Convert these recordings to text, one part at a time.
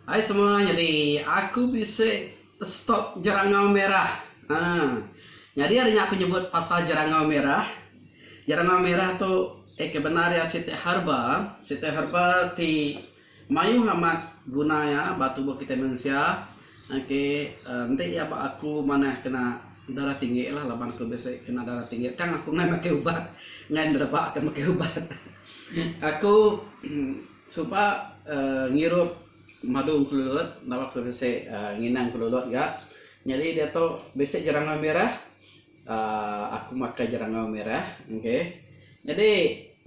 Hai semua, jadi aku bisa stop jerangau merah. Jadi adanya aku nyebut pasal jerangau merah. Jerangau merah tuh kebenaran Siti Harba ti mayu amat gunanya batu buah kita manusia. Nanti ya pak aku mana kena darah tinggi lah, laban aku biasa kena darah tinggi. Kan aku nggak pakai obat, nggak berapa akan pakai obat. Aku supaya ngirup madu kelulut, nama aku bisa nginang kelulut gak. Jadi dia tuh bisa jerangau merah. Aku makan jerangau merah, oke. Jadi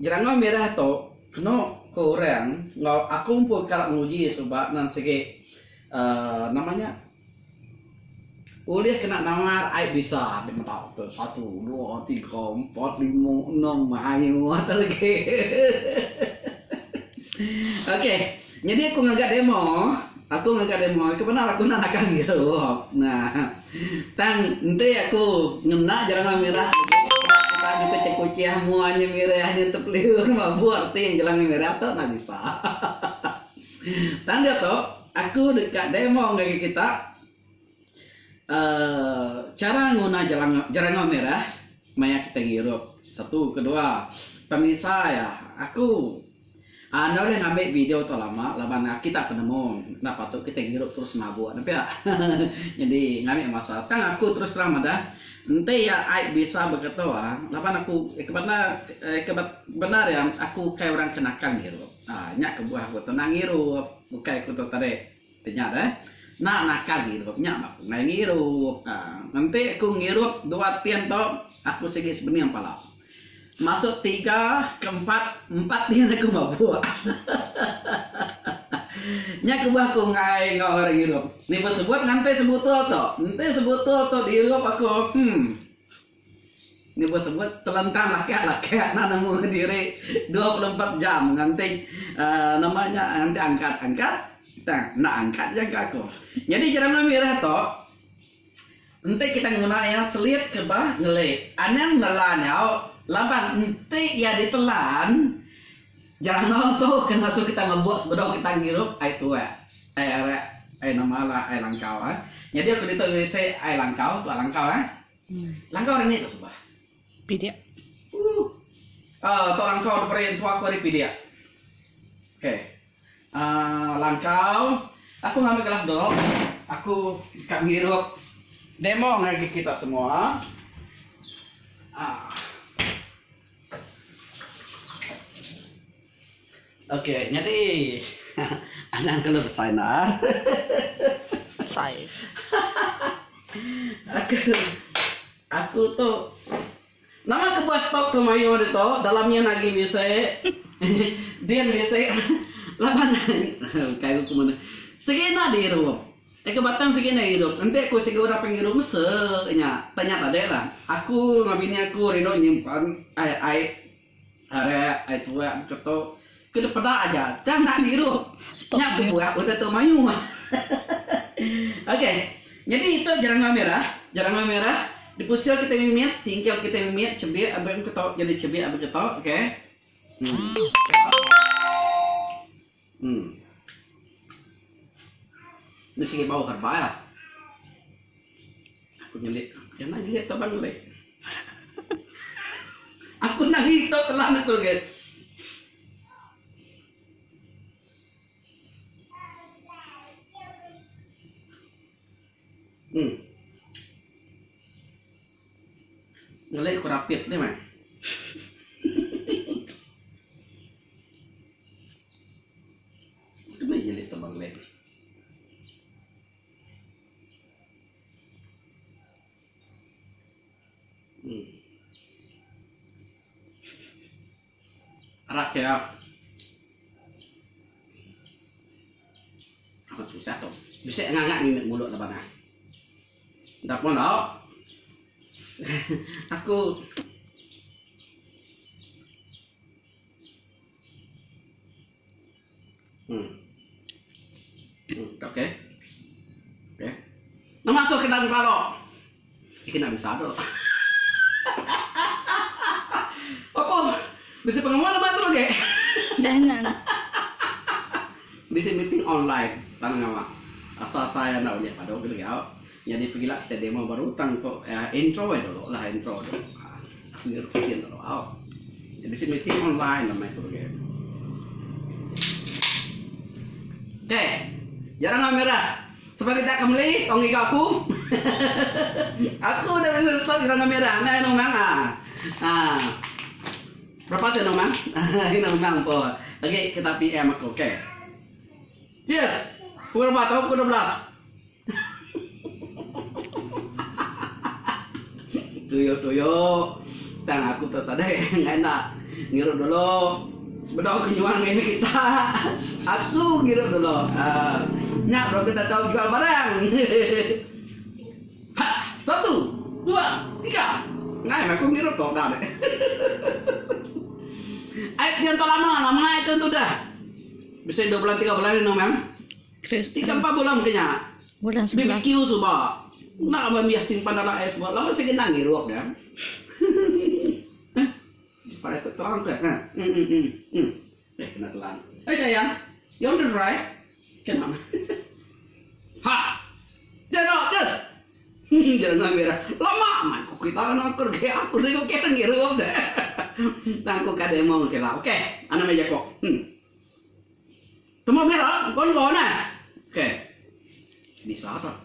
jerangau merah tuh kena kurang. Nggak aku pun kalau nguji sebab nan segi namanya ulih kena namar air bisa di mata tuh 1, 2, 3, 4, 5, 6 ayo lagi. Oke, jadi aku ngagak demo. Kebenar aku nak akan gitu. Nah, nanti aku ngenak jerangau merah. Kita dikucek-kucek muanya merahnya terpelihur mabu arti yang jerangau merah tuh nggak bisa. Tanda tuh, aku dekat demo ngagi kita. Cara nguna jerangau merah, maya kita ngirup. 1, 2, pemirsa ya, aku anda boleh ngambil video tuh lama, laban kita penemu, kenapa tuh kita ngirup terus mabuk, tapi ya, jadi ngambil masalah. Kan aku terus terang ada, nanti ya aik bisa begitu laban aku kebenar yang aku kayak orang kenakan ngirup. Nyak kebuah aku tenang ngirup, bukan aku tuh tadi, ternyata, nakal ngirupnya aku nggak ngirup. Nanti aku ngirup 2 tian tuh, aku segi sebenarnya pala. Masuk 3, ke 4 tian aku mabuk. Nya kebuah aku nggak orang hirup. Nih sebut nanti sebutul tuh dihirup aku. Nih sebut telentang laki nanamu diri 24 jam nanti namanya nanti angkat. Nah angkat jaga aku. Jadi jerangau merah toh. Nanti kita gunakan selit ke bawah ngelik. Aneh ngelannya. Laban nanti ya ditelan jangan tuh kan masuk kita ngebuat sebelum kita ngirup air tua air nama lah air langkau jadi aku dito bisa air langkau langkau ini tuh subah Pidia tuh langkau dari tua aku dari pidia oke. Langkau aku ngambil kelas dulu aku ngirup demo ngagi kita semua. Oke, jadi anak kalau bersainar. Saya aku tuh nama kebuah stok tuh mayo itu dalamnya lagi bisa dia bisa laban kayak aku mana segena dihirup kebatang segena hirup nanti aku segi orang penghirup mesenya ternyata deh lah aku ngabini aku rino nyimpan air tua ketok ke depan aja, jangan dihirup. Nyak kebuah udah tuh mayu. Oke, jadi itu jerangau merah. Dipusil kita mimit, tinggal kita mimit, cebir, abang ketok jadi cebir, abang ketok, oke. Ini sih bau herba ya. Aku nyelit, jangan nyelit tuh bang nyelit. Aku nangis tuh telan aku guys. Ngelek aku rapit deh man. Itu mah jadi tebang lek. Arak ya. Apa susah tuh? Bisa ngangak nih mulut lebaran. Ndak pun tau. Aku oke. Nah masuk ke dalam kalau ini nggak bisa dong. Apa bisa pengamuan apa tuh kayak? Jangan. Bisa meeting online tanang apa? Asal saya nak lihat pada orang dia. Jadi pergi lah kita demo baru tang to intro dulu lah intro dulu. Aku ngerti dulu. Jadi bisa meeting online namanya program. Oke, jarang kamera. Sebagai tak kembali, tongi aku. Aku udah bisa stok jarang kamera. Nah, nomang berapa tuh nomang? Ini nomang po. Oke, kita PM aku. Oke. Cheers. Pukul berapa? Tahu pukul 12. Tuyo. Tang aku tuh tadi nggak enak. Ngiru dulu. Sebelum kenyuan ini kita. Aku ngiru dulu. Nyak bro kita tahu jual barang. 1, 2, 3. Nggak emang aku ngiru tuh dah deh. Ayo jangan terlalu lama itu tuh dah. Bisa 2 bulan 3 bulan ini memang. 3-4 bulan kayaknya. Bulan 11. BBQ sudah. Nak abang biar simpan dalam es buat lama sih kena ngirup dah. Pada terang ke? Kena telan. Sayang, you want to try? Kenapa? Ha, jangan just. Jangan merah. Lama aman. Kau kita nak kerja aku sih kau kena ngirup dah. Tangku kade mau kita. Oke, anak meja kok. Temu merah, kon na. Oke. Bisa tak?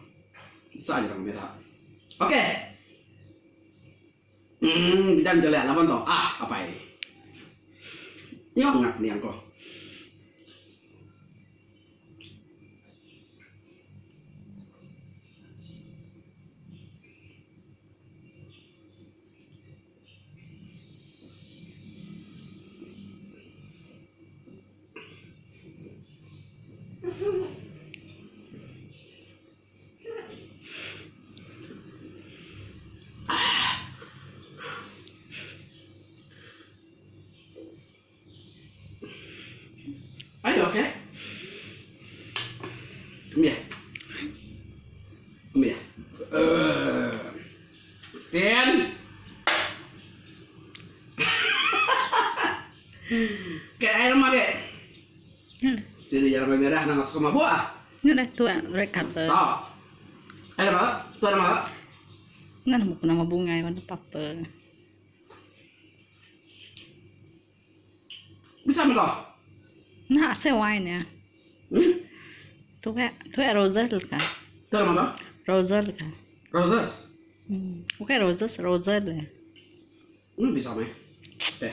Bisa aja merah. Oke. Kita lihat apa tuh? Apa ini? Nyok nih angko. Ayo, oke? Come here. Stand. Kayak air mah deh. Stand di jalan merah nang masuk ke mabuk Nggak tua mereka tuh. Ada apa? Tuh ada apa? Nggak nemu nama bunga yang mana papa. Bisa betul. Nah, sewain ya. Tuh kayak roses kan? Tuh ada apa? Roses kan? Roses. Oke roses ya. Bisa mah. Teh.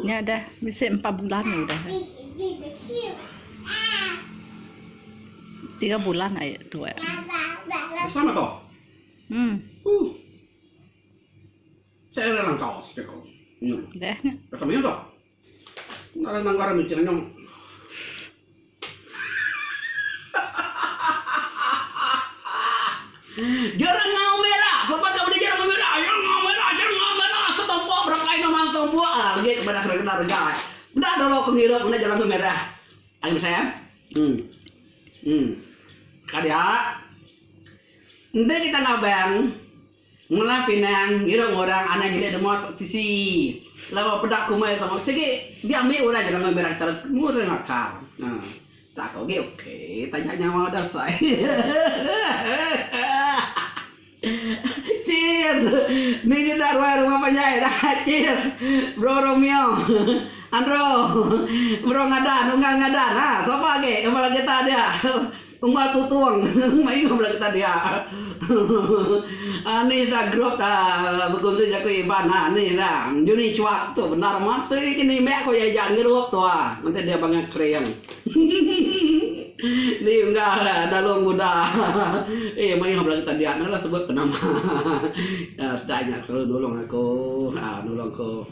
Ya udah, bisa 4 bulan ya udah. 3 bulan aja tuh ya. Bisa mah toh. Saya udah langkau sih kok. Udah. Ketemu toh. Nggak ada nanggaran mikir nyong. Jarang ngau merah, sobat kau beli jarang ngau merah, setompo berapa kali nama setompo lagi kepada harga. Udah dulu kengirup, udah jalan ngau merah. Ayo saya. Kadia. Nanti kita ngabang. Mula pinang, ngirup orang anak jadi demot tisi. Lawa pedak kumai tamu segi dia ambil orang jangan ambil berak terus murah ngakar. Tak oke, tanya mau dasar. Cir, minggu darwar rumah penjahit, cir, bro Romeo, Andro, bro ngadan, unggal ngadan, siapa lagi? Kepala kita ada. Unggal tutuang, main ngobrol kita dia. Ani dah grup dah berkumpul jago iban, ani dah. Juni cuak tu benar mas. Kini mek ko ya jangan grup tu nanti dia banyak kreyang. Ni enggak ada long muda. Main ngobrol kita dia, nala sebut nama. Sedanya kalau nolong aku, nolong aku.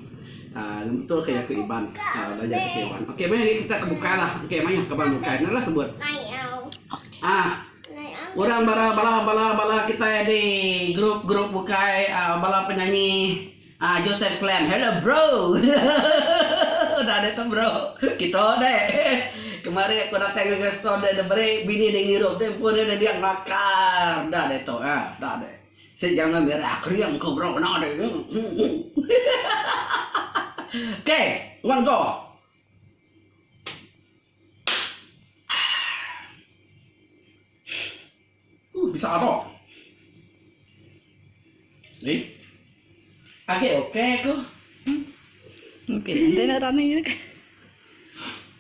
Betul kayak ke iban, belajar ke iban. Oke, mari kita kebuka lah. Oke, main ke buka. Nala sebut. Orang bala kita di grup bukai bala penyanyi Joseph Clem. Hello bro. Udah ada tuh bro. Kita deh. Kemarin aku datang ke restoran deh beri bini di ngirup deh pun ada dia ngakar. Dah deh tuh, dah deh. Saya jangan merah kriang kau bro benar deh. Oke, one go. bisa ada. Oke aku. Oke, nanti nak rame ya.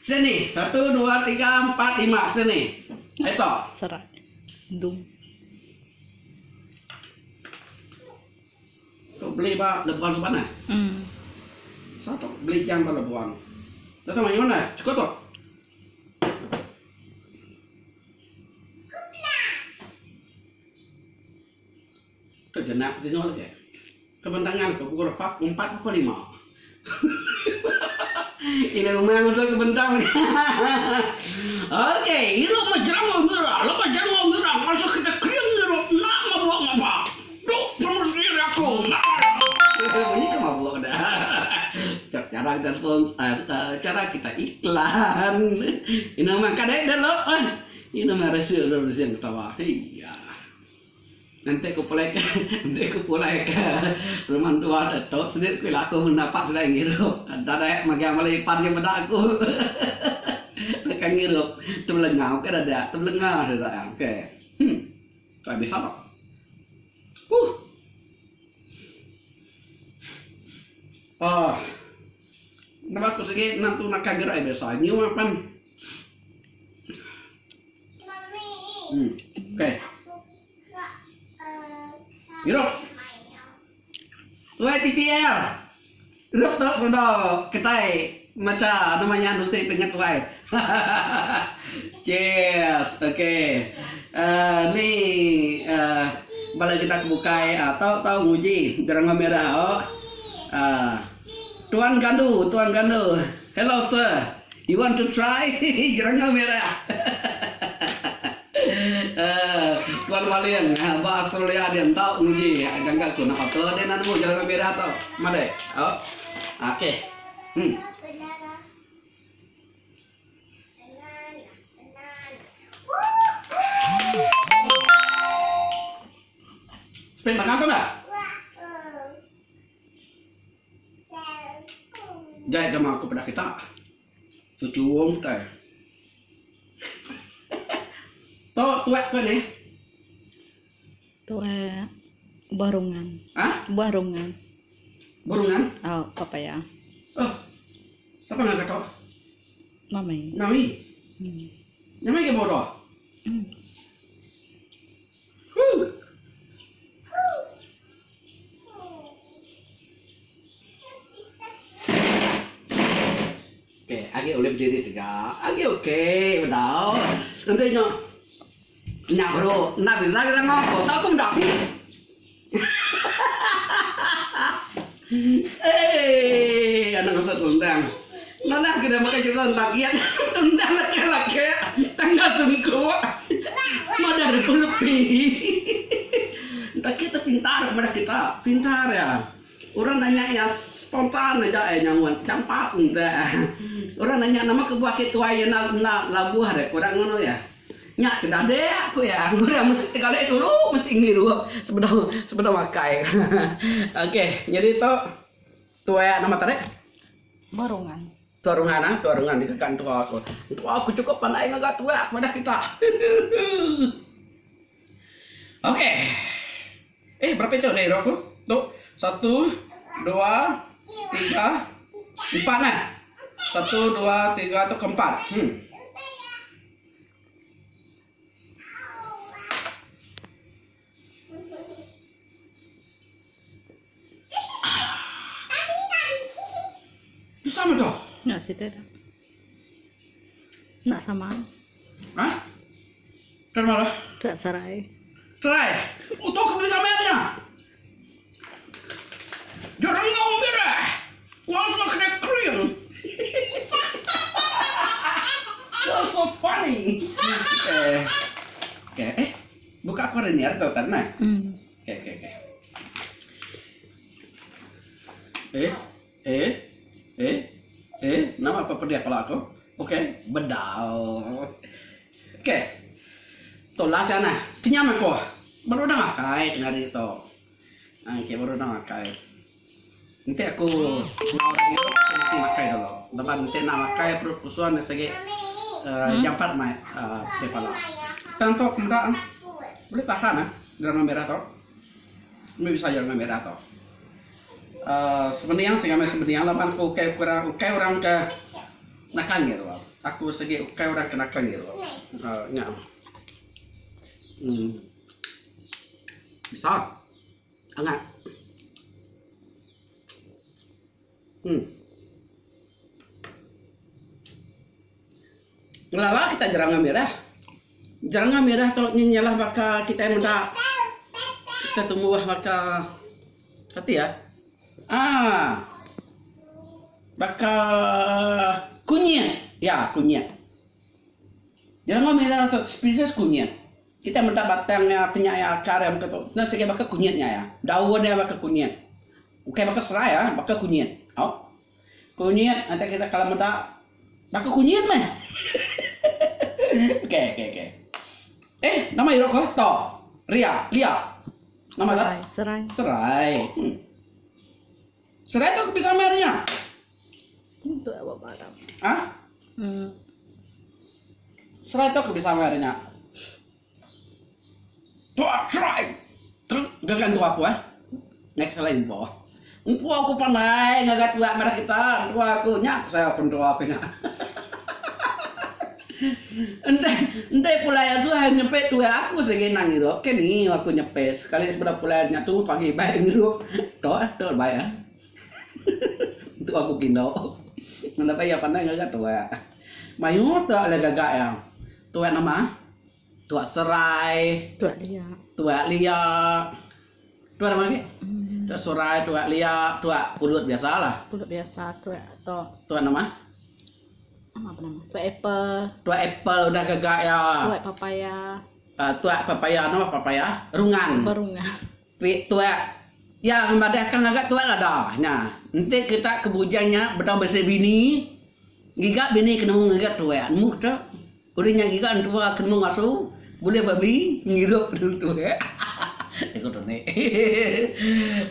Sini, 1, 2, 3, 4, 5 sini. Itu. Serak. Dum. Tuh beli pak lebuan sebenarnya. Satu beli jam pak lebuan. Datang dari mana? Cukup tuh. Tuh jenak di nol ya. Kebentangan ke pukul 4, 4 pukul 5. Ini rumah masuk ke bentang. Oke, ini mah jarang merah, lepas jarang merah, masuk kita kriang merah, nak mabuk apa? Duh, promosi aku. Ini kan mabuk dah. Cara kita cara kita iklan. Ini mah kadang dah lo. Ini mah resul yang ketawa. Iya. Nanti aku pulai ke rumah tua datuk sendiri aku laku mendapat sudah ngirup ada magi amal ipan yang pada aku kan ngirup teblengau kan ada teblengau ada oke tapi apa kenapa aku segi nanti nak kagerai biasa nyu apa oke Irok, tuai TPL, Irok tu sudah ketai macam namanya nusi pengen tuai. Cheers, okay. Ni bala kita bukai tahu nguji jarang merah. Tuan Gandu. Hello sir, you want to try jarang merah? Tuan Walian, bahasa Australia dia tahu nguji, jangan aku nak apa dia nak jalan merah tau, mana? Oh, oke. Spend makan tu dah? Jai sama aku pada kita, cucuong teh. Tuak apa ni? Tuak barungan. Hah? Barungan. Barungan? Oh, apa ya? Oh, siapa nak kata? Mami. Namai ke bodoh? Oke, agak boleh berdiri tegak. Agak oke, betul. Nanti nak bro, nak bisa kita ngomong, tahu aku mendak. Anak masa tundang. Nana kita makan kita takian, tundang laki-laki, tangga tunggu. Mana ada lebih. Tak kita pintar, mana kita pintar ya. Orang nanya ya spontan aja nyamuan campak entah. Orang nanya nama kebuah ketua ya nak labuh ada orang ngono ya. Nyak kedah deh aku ya, orang mesti kali dulu mesti ngiru sebelum makai. Oke, jadi tua nama tarik Barungan. Tuarungan di kan tua aku. Tua aku cukup pandai ngagak tua pada kita. Oke. Berapa itu deh aku? Tuh 1, 2, 3, 4 nah. 1, 2, 3 atau keempat. Sama toh? Nak situ dah. Nak sama. Hah? Dari mana? Tak sarai. Try. Untuk kembali sama dia. Jarang ngomong merah. Langsung kena krim. That's so funny. Oke. Buka korenir tau tanah. Oke. Nama apa dia kalau aku? Oke, bedal. Oke. Tolah sana. Kenyam aku. Baru dah makai dengar itu. Oke, baru dah makai. Nanti aku orang itu mesti makai dulu. Lepas nanti nak makai perut kusuan segi jam 4 mai kepala. Tanpa kemudian boleh tahan ah jerangau merah toh. Ini bisa jerangau merah toh. Sebenarnya sih kami sebenarnya lapan aku ukai orang ke nakang gitu. Aku segi ukai orang ke nakang gitu. Nya. Bisa. Hangat. Ngelala kita jerangau merah. Jerangau merah tuh nyalah baka kita yang mendak. Kita tumbuh baka kati ya. Baka kunyit. Ya, kunyit. Jerangau merah atau spesies kunyit. Kita mendak batangnya penyaya akar yang betul. Nah, segi baka kunyitnya ya. Daunnya baka kunyit. Oke, baka serai ya, baka kunyit. Oh. Kunyit, nanti kita kalau mendak baka kunyit mah. Oke. Nama iro ko to. Lia. Nama tak? Serai. Serai tu bisa merahnya. Itu apa barang? Serai tu bisa merahnya. Tua serai. Gagan tua aku Nek selain po. Aku pandai ngagat tua merah kita. Tua aku nyak saya pun tua aku nyak. Ente pulai asuh nyepet tua aku segenang gitu. Oke nih aku nyepet sekali sudah pulainya tuh pagi baik gitu. Tuh baik ya. Itu aku kindo. Nanda ya pandai ngagat tua. Mayu tuh ada gagak ya. Tua nama? Tua serai. Tua lia. Tua nama ke? Tua serai, tua lia, tua pulut biasa lah. Pulut biasa tua atau Tua nama? apa nama? Tua apple udah gagak ya. Tua papaya. Tua papaya nama papaya rungan. Berungan. Tua yang madahkan agak tua lah dah. Nah, nanti kita kebujannya betah bahasa bini. Giga bini kena ngagat tua. Muh tu. Urinya giga tua kena masuk. Boleh babi ngirup dulu tua. Ikut tu ni.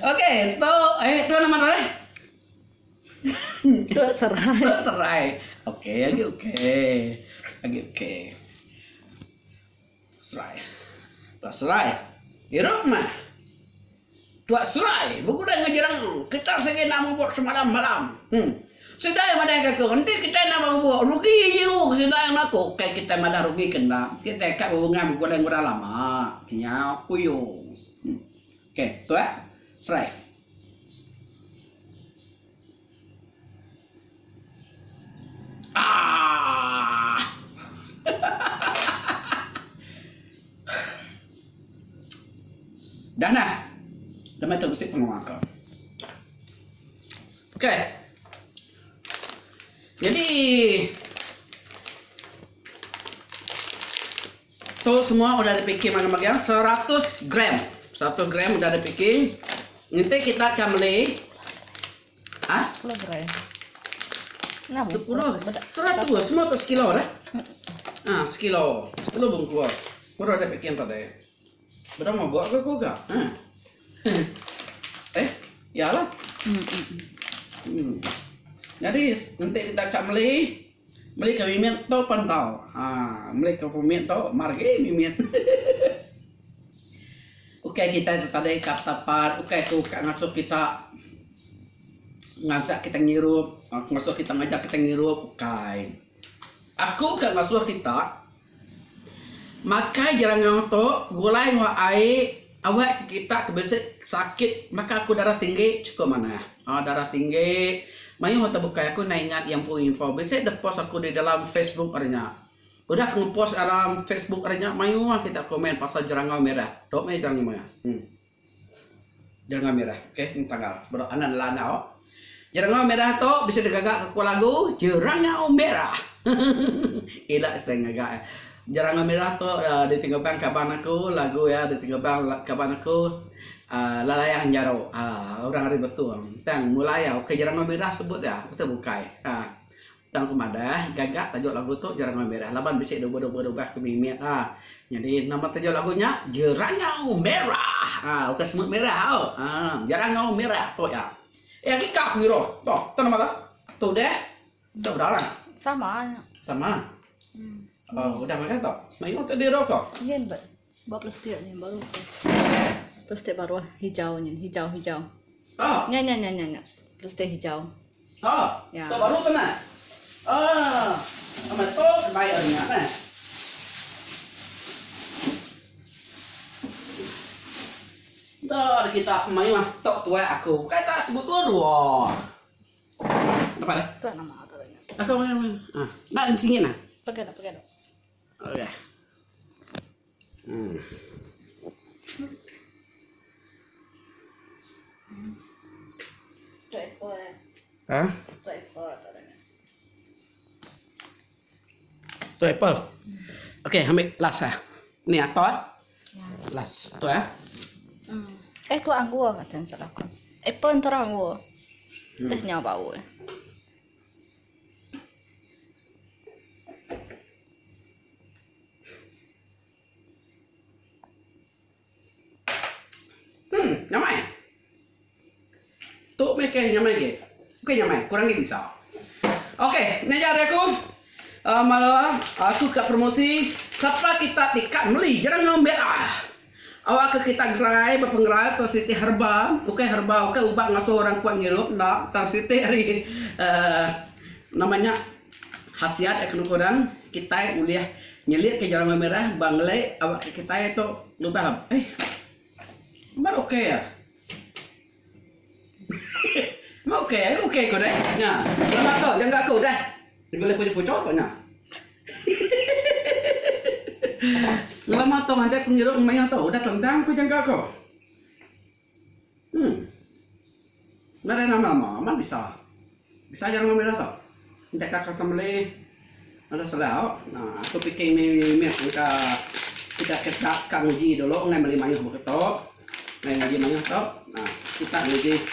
Oke, tu nama mana? Tua Serai. Oke. Serai. Irup mah. Tua serai. Buku dah ngajarang. Kita segi nama buat semalam-malam. Sedaya madai kakak. Nanti kita nama buat rugi je. Sedaya nak kayak kita madah rugi kena. Kita kat hubungan buku dah murah lama. Nya puyung. Oke, tua serai. Dana. Dama tu mesti penguang kau. Oke. Jadi tu semua udah dipikir bagian 100 gram. 1 gram udah dipikir. Nanti kita akan beli 10 gram. 10, 100, semua tu sekilo dah. Sekilo. 10 bungkus. Baru ada bikin tadi. Berapa mau buat ke kau gak? Yalah. Jadi nanti kita akan beli ke mimin tu pantau. Beli ke mimin tu marga mimin. Oke kita tadi kata part. Oke tu ngasuh kita ngajak kita ngirup. Ngasuh kita ngajak kita ngirup. Oke. Aku kan ngasuh kita. Maka jarang tu gulai wa air awak kita kebiasaan sakit maka aku darah tinggi cukup mana darah tinggi mayu waktu buka aku nak ingat yang info biasa ada post aku di dalam Facebook artinya udah aku post dalam Facebook artinya mayu kita komen pasal jerangau merah dok me jerangau merah jerangau merah oke ini tanggal baru anan lana jerangau merah tu bisa digagak ke lagu jerangau merah ilah tengagak Jerangau merah tu ditinggalkan kaban aku lagu ya ditinggalkan kaban aku lalayang jaro orang hari betul tang mulai oke jerangau merah sebut ya kita bukai tang kemada gagak tajuk lagu tu jerangau merah laban bisik dobo-dobo ke mimit jadi nama tajuk lagunya jerangau merah oke semut merah jerangau merah tu ya kita hero tu nama tu deh tu berapa sama udah makan tak? Main tak di rokok? Buat plastik ni baru. Plastik baru hijau ni, hijau. Oh. Nya. Plastik hijau. Oh. Ya. Tu baru tu nah. Ah. Ama tu bayarnya nah. Dah kita main lah stok tua aku. Kata sebut dua. Apa dah? Tu nama tu dah. Aku main. Ah, nak di sini nah. Pakai dah. Okey. Tu apple. Hah? Tu apple tu dah. Tu apple. Okey, ambil last ah. Ni atau Ya. last tu ah. Tu anggur kata salah aku. Apple antara anggur. Dah nyawa bau. Nyamai. Tu mereka nyamai ke? Bukan nyamai, kurang lagi bisa. Okey, ni jadi aku. Malah aku kat promosi siapa kita tikat beli jarang merah. Awak ke kita gerai berpenggerai atau siti herba, herba, ubah ngasuh orang kuat ngirup nak tang siti hari namanya khasiat akan kurang kita uliah nyelit ke jarang merah banglai awak ke kita itu lupa Bar okey ya. Mak okey kau dah. Nya, selamat kau jangan aku dah. Boleh pucuk kau nya. Lama tau ada pengirup main tau, dah tendang ku jangan kau. Mana nama aman bisa. Bisa jangan merah tau. Tidak kakak kembali ada salah. Nah, aku fikir ni kita ketak kang uji dulu ngai beli mayuh beketok. Ngai ngaji mayuh tau. Nah, kita uji